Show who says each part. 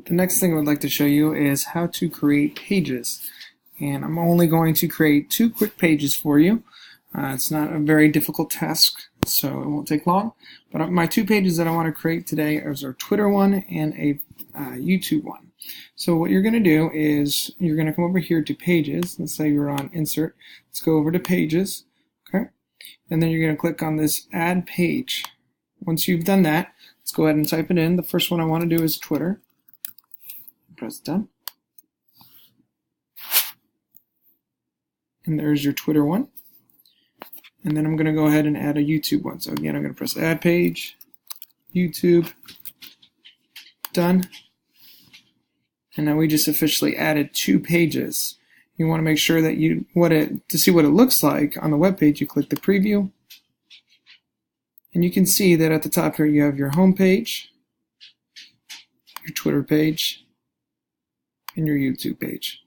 Speaker 1: The next thing I would like to show you is how to create pages. And I'm only going to create 2 quick pages for you. It's not a very difficult task, so it won't take long. But my 2 pages that I want to create today are a Twitter one and a YouTube one. So what you're going to do is you're going to come over here to Pages. Let's say you're on Insert. Let's go over to Pages. Okay, and then you're going to click on this Add Page. Once you've done that, let's go ahead and type it in. The first one I want to do is Twitter. Press done. And there's your Twitter one. And then I'm going to go ahead and add a YouTube one. So again, I'm going to press Add Page, YouTube, done. And now we just officially added 2 pages. You want to make sure that to see what it looks like on the web page, you click the preview. And you can see that at the top here you have your home page, your Twitter page, and your YouTube page.